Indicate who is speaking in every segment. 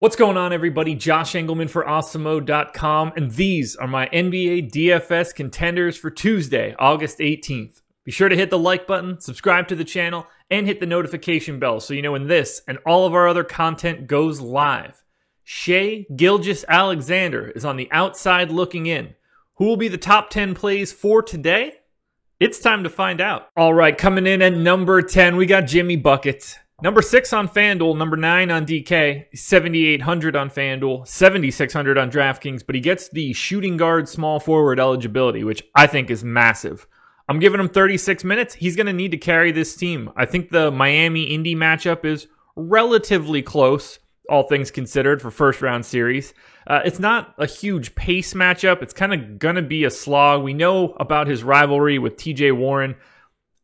Speaker 1: What's going on, everybody? Josh Engelman for Awesemo.com, and these are my NBA DFS contenders for Tuesday, August 18th. Be sure to hit the like button, subscribe to the channel, and hit the notification bell so you know when this and all of our other content goes live. Shai Gilgeous-Alexander is on the outside looking in. Who will be the top 10 plays for today? It's time to find out. All right, coming in at number 10, we got Jimmy Buckets. Number 6 on FanDuel, number 9 on DK, 7,800 on FanDuel, 7,600 on DraftKings, but he gets the shooting guard small forward eligibility, which I think is massive. I'm giving him 36 minutes. He's going to need to carry this team. I think the Miami-Indy matchup is relatively close, all things considered, for first-round series. It's not a huge pace matchup. It's kind of going to be a slog. We know about his rivalry with TJ Warren.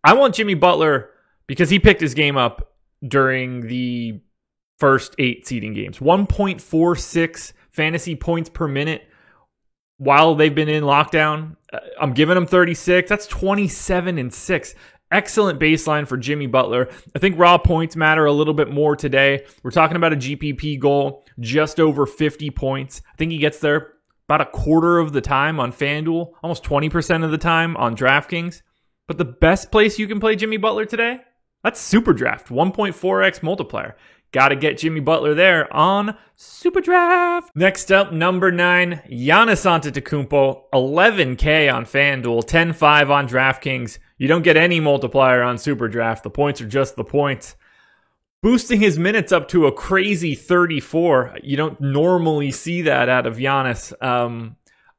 Speaker 1: I want Jimmy Butler because he picked his game up during the first 8 seeding games. 1.46 fantasy points per minute while they've been in lockdown. I'm giving him 36. That's 27-6. Excellent baseline for Jimmy Butler. I think raw points matter a little bit more today. We're talking about a GPP goal, just over 50 points. I think he gets there about a quarter of the time on FanDuel, almost 20% of the time on DraftKings. But the best place you can play Jimmy Butler today? That's SuperDraft, 1.4x multiplier. Got to get Jimmy Butler there on SuperDraft. Next up, number 9, Giannis Antetokounmpo, 11K on FanDuel, 10.5 on DraftKings. You don't get any multiplier on SuperDraft. The points are just the points. Boosting his minutes up to a crazy 34. You don't normally see that out of Giannis.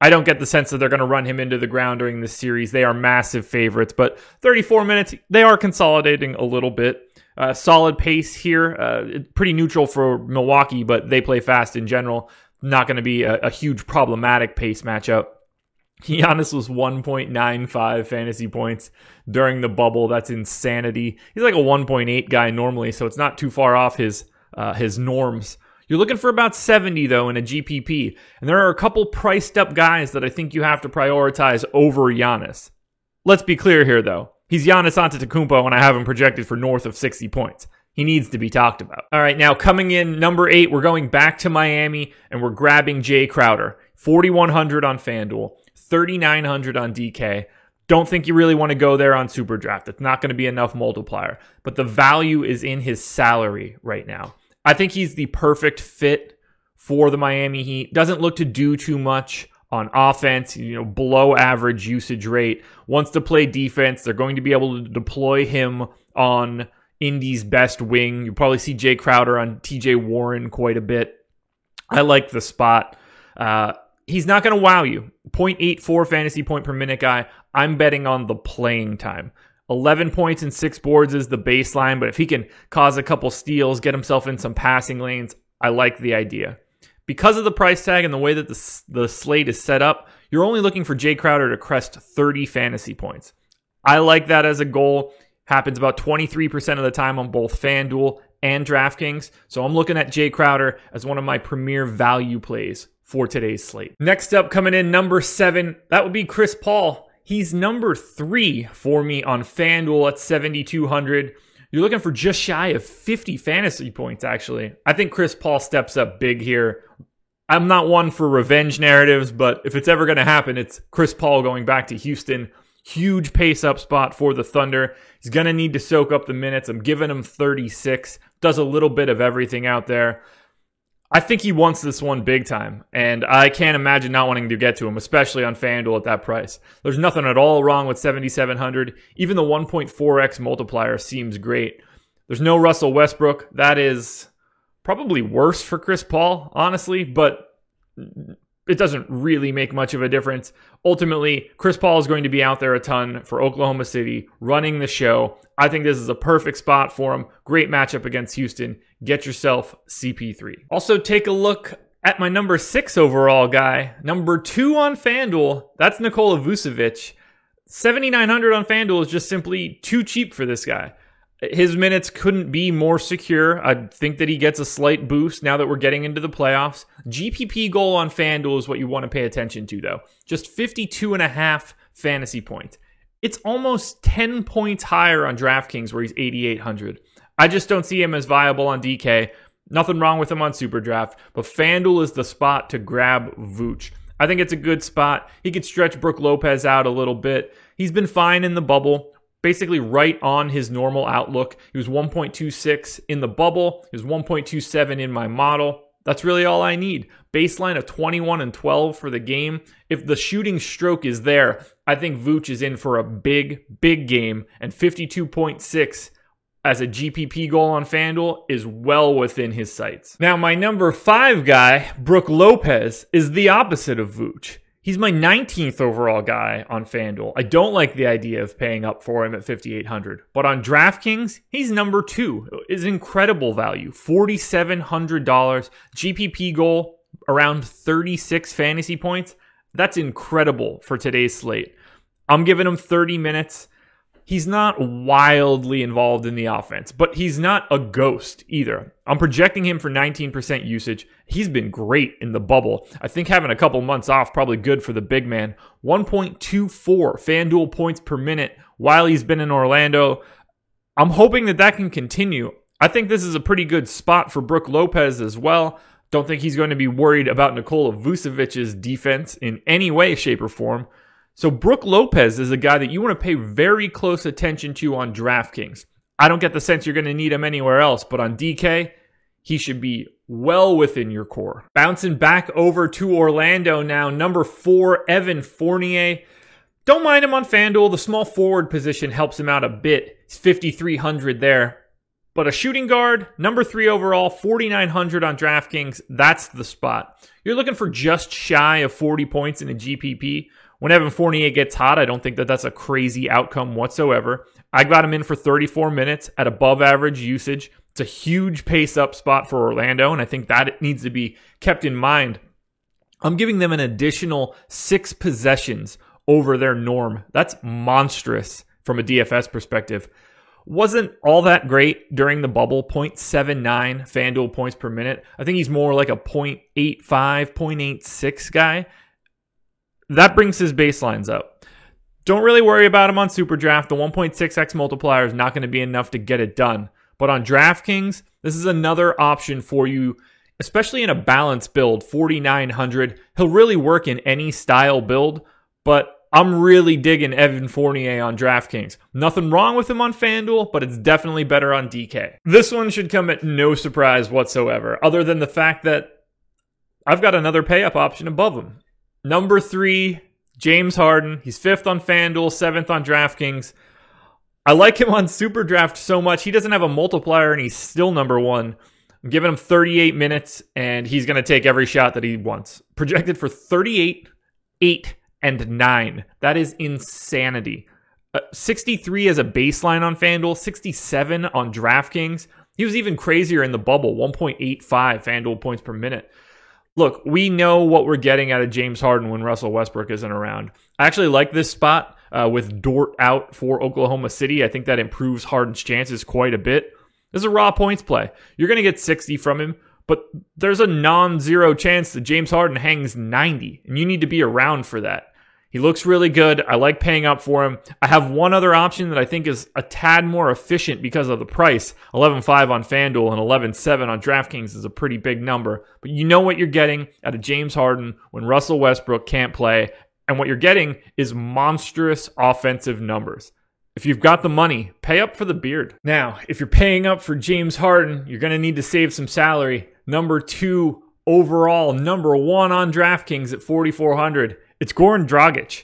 Speaker 1: I don't get the sense that they're going to run him into the ground during this series. They are massive favorites, but 34 minutes, they are consolidating a little bit. Solid pace here. Pretty neutral for Milwaukee, but they play fast in general. Not going to be a huge problematic pace matchup. Giannis was 1.95 fantasy points during the bubble. That's insanity. He's like a 1.8 guy normally, so it's not too far off his norms. You're looking for about 70, though, in a GPP. And there are a couple priced up guys that I think you have to prioritize over Giannis. Let's be clear here, though. He's Giannis Antetokounmpo, and I have him projected for north of 60 points. He needs to be talked about. All right, now coming in number 8, we're going back to Miami, and we're grabbing Jay Crowder. 4,100 on FanDuel, 3,900 on DK. Don't think you really want to go there on SuperDraft. It's not going to be enough multiplier. But the value is in his salary right now. I think he's the perfect fit for the Miami Heat. Doesn't look to do too much on offense, below average usage rate. Wants to play defense. They're going to be able to deploy him on Indy's best wing. You'll probably see Jay Crowder on TJ Warren quite a bit. I like the spot. He's not going to wow you. 0.84 fantasy point per minute guy. I'm betting on the playing time. 11 points and 6 boards is the baseline, but if he can cause a couple steals, get himself in some passing lanes, I like the idea. Because of the price tag and the way that the slate is set up, you're only looking for Jay Crowder to crest 30 fantasy points. I like that as a goal. Happens about 23% of the time on both FanDuel and DraftKings. So I'm looking at Jay Crowder as one of my premier value plays for today's slate. Next up, coming in number 7, that would be Chris Paul. He's number 3 for me on FanDuel at 7,200. You're looking for just shy of 50 fantasy points, actually. I think Chris Paul steps up big here. I'm not one for revenge narratives, but if it's ever going to happen, it's Chris Paul going back to Houston. Huge pace-up spot for the Thunder. He's going to need to soak up the minutes. I'm giving him 36. Does a little bit of everything out there. I think he wants this one big time, and I can't imagine not wanting to get to him, especially on FanDuel at that price. There's nothing at all wrong with 7,700. Even the 1.4x multiplier seems great. There's no Russell Westbrook. That is probably worse for Chris Paul, honestly, but it doesn't really make much of a difference. Ultimately, Chris Paul is going to be out there a ton for Oklahoma City, running the show. I think this is a perfect spot for him. Great matchup against Houston. Get yourself CP3. Also, take a look at my number 6 overall guy. Number 2 on FanDuel, that's Nikola Vucevic. 7,900 on FanDuel is just simply too cheap for this guy. His minutes couldn't be more secure. I think that he gets a slight boost now that we're getting into the playoffs. GPP goal on FanDuel is what you want to pay attention to, though. Just 52.5 fantasy points. It's almost 10 points higher on DraftKings where he's 8,800. I just don't see him as viable on DK. Nothing wrong with him on Superdraft, but FanDuel is the spot to grab Vooch. I think it's a good spot. He could stretch Brook Lopez out a little bit. He's been fine in the bubble, basically right on his normal outlook. He was 1.26 in the bubble. He was 1.27 in my model. That's really all I need. Baseline of 21 and 12 for the game. If the shooting stroke is there, I think Vooch is in for a big, big game, and 52.6 as a GPP goal on FanDuel is well within his sights. Now, my number 5 guy, Brook Lopez, is the opposite of Vooch. He's my 19th overall guy on FanDuel. I don't like the idea of paying up for him at $5,800. But on DraftKings, he's number 2. It's incredible value. $4,700. GPP goal, around 36 fantasy points. That's incredible for today's slate. I'm giving him 30 minutes. He's not wildly involved in the offense, but he's not a ghost either. I'm projecting him for 19% usage. He's been great in the bubble. I think having a couple months off probably good for the big man. 1.24 FanDuel points per minute while he's been in Orlando. I'm hoping that can continue. I think this is a pretty good spot for Brook Lopez as well. Don't think he's going to be worried about Nikola Vucevic's defense in any way, shape, or form. So Brook Lopez is a guy that you want to pay very close attention to on DraftKings. I don't get the sense you're going to need him anywhere else, but on DK, he should be well within your core. Bouncing back over to Orlando now, number 4, Evan Fournier. Don't mind him on FanDuel. The small forward position helps him out a bit. He's 5,300 there. But a shooting guard, number 3 overall, 4,900 on DraftKings, that's the spot. You're looking for just shy of 40 points in a GPP. When Evan Fournier gets hot, I don't think that's a crazy outcome whatsoever. I got him in for 34 minutes at above average usage. It's a huge pace up spot for Orlando, and I think that needs to be kept in mind. I'm giving them an additional 6 possessions over their norm. That's monstrous from a DFS perspective. Wasn't all that great during the bubble, 0.79 FanDuel points per minute. I think he's more like a 0.85, 0.86 guy. That brings his baselines up. Don't really worry about him on Superdraft. The 1.6x multiplier is not going to be enough to get it done. But on DraftKings, this is another option for you, especially in a balanced build, 4,900. He'll really work in any style build, but I'm really digging Evan Fournier on DraftKings. Nothing wrong with him on FanDuel, but it's definitely better on DK. This one should come at no surprise whatsoever, other than the fact that I've got another pay-up option above him. Number 3, James Harden. He's 5th on FanDuel, 7th on DraftKings. I like him on Superdraft so much. He doesn't have a multiplier, and he's still number 1. I'm giving him 38 minutes, and he's going to take every shot that he wants. Projected for 38, 8, and 9. That is insanity. 63 as a baseline on FanDuel, 67 on DraftKings. He was even crazier in the bubble, 1.85 FanDuel points per minute. Look, we know what we're getting out of James Harden when Russell Westbrook isn't around. I actually like this spot with Dort out for Oklahoma City. I think that improves Harden's chances quite a bit. This is a raw points play. You're going to get 60 from him, but there's a non-zero chance that James Harden hangs 90, and you need to be around for that. He looks really good. I like paying up for him. I have one other option that I think is a tad more efficient because of the price. 11.5 on FanDuel and 11.7 on DraftKings is a pretty big number. But you know what you're getting out of James Harden when Russell Westbrook can't play. And what you're getting is monstrous offensive numbers. If you've got the money, pay up for the beard. Now, if you're paying up for James Harden, you're going to need to save some salary. Number 2 overall, number 1 on DraftKings at 4,400. It's Goran Dragic.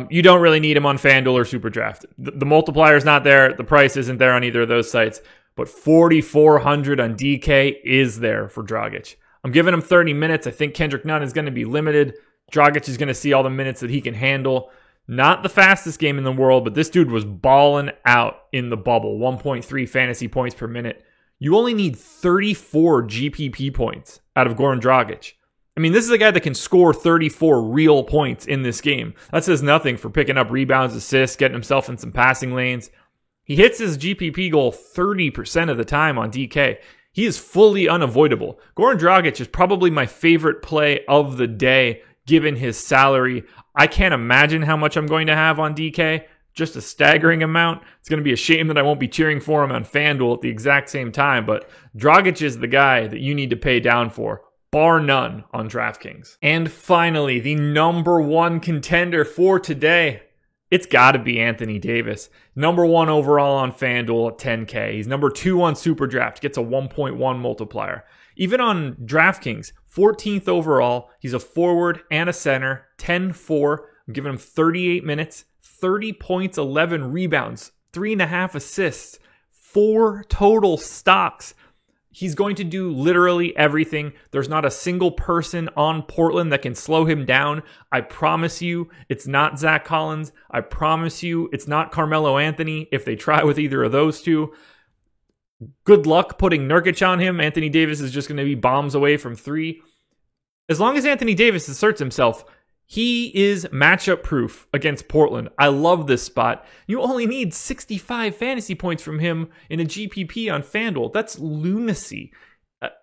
Speaker 1: You don't really need him on FanDuel or Superdraft. The multiplyer's not there. The price isn't there on either of those sites. But 4,400 on DK is there for Dragic. I'm giving him 30 minutes. I think Kendrick Nunn is going to be limited. Dragic is going to see all the minutes that he can handle. Not the fastest game in the world, but this dude was balling out in the bubble. 1.3 fantasy points per minute. You only need 34 GPP points out of Goran Dragic. I mean, this is a guy that can score 34 real points in this game. That says nothing for picking up rebounds, assists, getting himself in some passing lanes. He hits his GPP goal 30% of the time on DK. He is fully unavoidable. Goran Dragic is probably my favorite play of the day, given his salary. I can't imagine how much I'm going to have on DK. just a staggering amount. It's going to be a shame that I won't be cheering for him on FanDuel at the exact same time, but Dragic is the guy that you need to pay down for, bar none, on DraftKings. And finally, the number one contender for today, it's got to be Anthony Davis. Number one overall on FanDuel at 10K. He's number two on SuperDraft, gets a 1.1 multiplier. Even on DraftKings, 14th overall. He's a forward and a center, 10-4. I'm giving him 38 minutes, 30 points, 11 rebounds, 3.5 assists, 4 total stocks. He's going to do literally everything. There's not a single person on Portland that can slow him down. I promise you it's not Zach Collins. I promise you it's not Carmelo Anthony if they try with either of those two. Good luck putting Nurkic on him. Anthony Davis is just going to be bombs away from 3. As long as Anthony Davis asserts himself, he is matchup proof against Portland. I love this spot. You only need 65 fantasy points from him in a GPP on FanDuel. That's lunacy.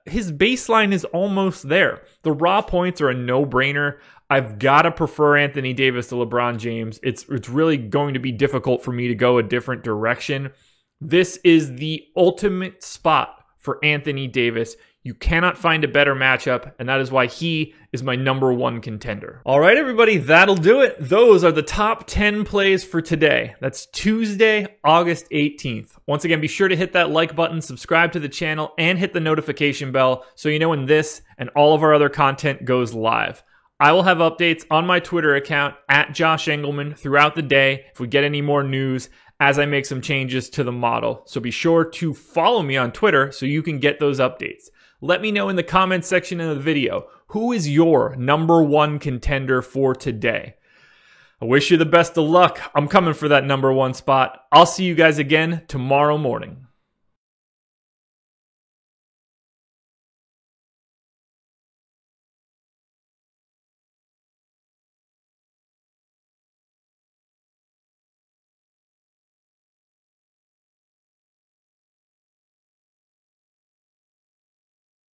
Speaker 1: His baseline is almost there. The raw points are a no-brainer. I've got to prefer Anthony Davis to LeBron James. It's really going to be difficult for me to go a different direction. This is the ultimate spot for Anthony Davis. You cannot find a better matchup, and that is why he is my number one contender. All right, everybody, that'll do it. Those are the top 10 plays for today. That's Tuesday, August 18th. Once again, be sure to hit that like button, subscribe to the channel, and hit the notification bell so you know when this and all of our other content goes live. I will have updates on my Twitter account at Josh Engelman throughout the day if we get any more news as I make some changes to the model. So be sure to follow me on Twitter so you can get those updates. Let me know in the comments section of the video, who is your number one contender for today? I wish you the best of luck. I'm coming for that number one spot. I'll see you guys again tomorrow morning.